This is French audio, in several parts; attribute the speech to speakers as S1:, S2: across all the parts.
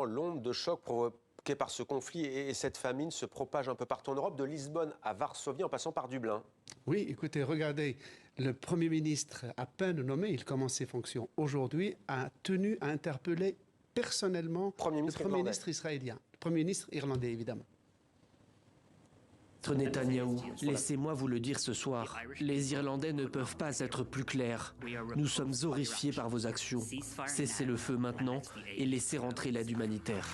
S1: L'onde de choc provoquée par ce conflit et cette famine se propage un peu partout en Europe, de Lisbonne à Varsovie en passant par Dublin.
S2: Oui, écoutez, regardez, le Premier ministre, à peine nommé, il commence ses fonctions aujourd'hui, a tenu à interpeller personnellement le Premier ministre israélien, le Premier ministre irlandais évidemment.
S3: Netanyahou, laissez-moi vous le dire ce soir, les Irlandais ne peuvent pas être plus clairs. Nous sommes horrifiés par vos actions. Cessez le feu maintenant et laissez rentrer l'aide humanitaire.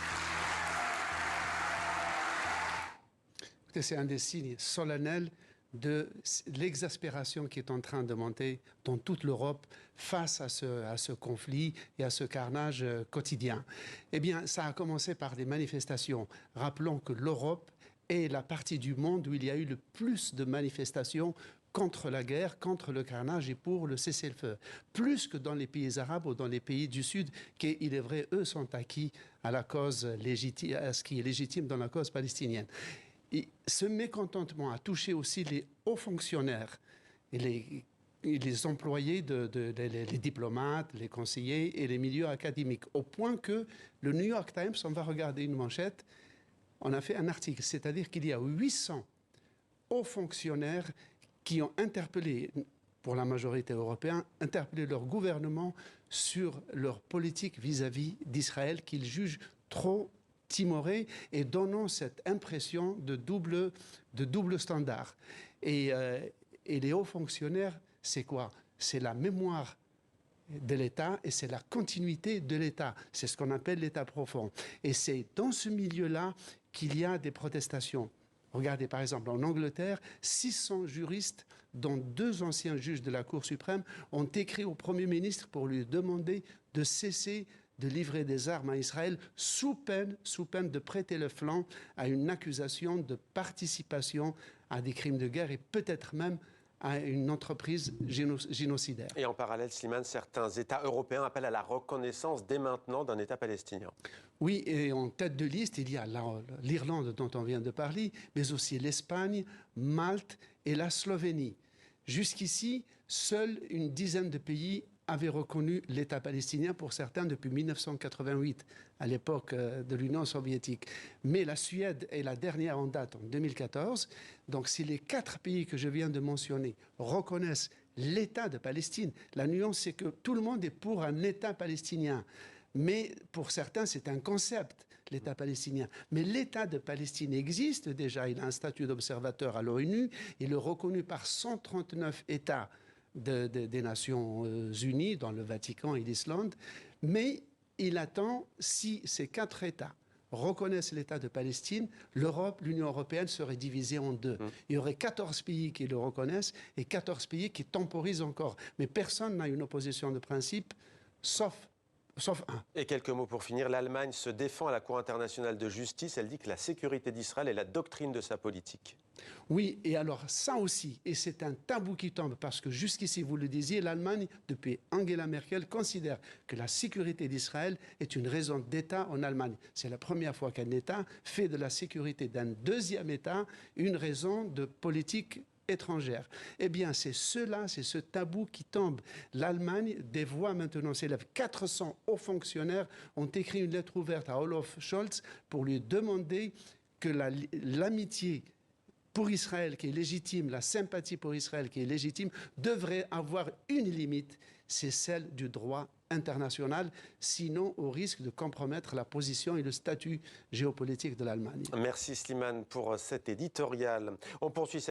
S2: C'est un des signes solennels de l'exaspération qui est en train de monter dans toute l'Europe face à ce conflit et à ce carnage quotidien. Eh bien, ça a commencé par des manifestations. Rappelons que l'Europe est la partie du monde où il y a eu le plus de manifestations contre la guerre, contre le carnage et pour le cessez-le-feu. Plus que dans les pays arabes ou dans les pays du Sud, qui, il est vrai, eux sont acquis à la cause légitime, à ce qui est légitime dans la cause palestinienne. Et ce mécontentement a touché aussi les hauts fonctionnaires et les employés, les diplomates, les conseillers et les milieux académiques, au point que le New York Times, on va regarder une manchette, on a fait un article, c'est-à-dire qu'il y a 800 hauts fonctionnaires qui ont interpellé, pour la majorité européenne, interpellé leur gouvernement sur leur politique vis-à-vis d'Israël qu'ils jugent trop timoré et donnant cette impression de double standard. Et les hauts fonctionnaires, c'est quoi? C'est la mémoire de l'État et c'est la continuité de l'État. C'est ce qu'on appelle l'État profond. Et c'est dans ce milieu-là qu'il y a des protestations. Regardez, par exemple, en Angleterre, 600 juristes, dont 2 anciens juges de la Cour suprême, ont écrit au Premier ministre pour lui demander de cesser de livrer des armes à Israël sous peine de prêter le flanc à une accusation de participation à des crimes de guerre et peut-être même à une entreprise génocidaire.
S1: Et en parallèle, Slimane, certains États européens appellent à la reconnaissance dès maintenant d'un État palestinien.
S2: Oui, et en tête de liste, il y a l'Irlande dont on vient de parler, mais aussi l'Espagne, Malte et la Slovénie. Jusqu'ici, seule une dizaine de pays avaient reconnu l'État palestinien, pour certains depuis 1988, à l'époque de l'Union soviétique. Mais la Suède est la dernière en date, en 2014. Donc si les 4 pays que je viens de mentionner reconnaissent l'État de Palestine, la nuance c'est que tout le monde est pour un État palestinien. Mais pour certains, c'est un concept, l'État palestinien. Mais l'État de Palestine existe déjà, il a un statut d'observateur à l'ONU, il est reconnu par 139 États des Nations Unies, dans le Vatican et l'Islande, mais il attend, si ces 4 États reconnaissent l'État de Palestine, l'Europe, l'Union européenne serait divisée en 2. Il y aurait 14 pays qui le reconnaissent et 14 pays qui temporisent encore. Mais personne n'a une opposition de principe, sauf un.
S1: Et quelques mots pour finir. L'Allemagne se défend à la Cour internationale de justice. Elle dit que la sécurité d'Israël est la doctrine de sa politique.
S2: Oui, et alors ça aussi, et c'est un tabou qui tombe, parce que jusqu'ici, vous le disiez, l'Allemagne, depuis Angela Merkel, considère que la sécurité d'Israël est une raison d'État en Allemagne. C'est la première fois qu'un État fait de la sécurité d'un deuxième État une raison de politique étrangère. Eh bien, c'est ce tabou qui tombe. L'Allemagne, des voix maintenant s'élèvent. 400 hauts fonctionnaires ont écrit une lettre ouverte à Olaf Scholz pour lui demander que l'amitié pour Israël qui est légitime, la sympathie pour Israël qui est légitime, devrait avoir une limite, c'est celle du droit international, sinon au risque de compromettre la position et le statut géopolitique de l'Allemagne.
S1: Merci Slimane pour cet éditorial. On poursuit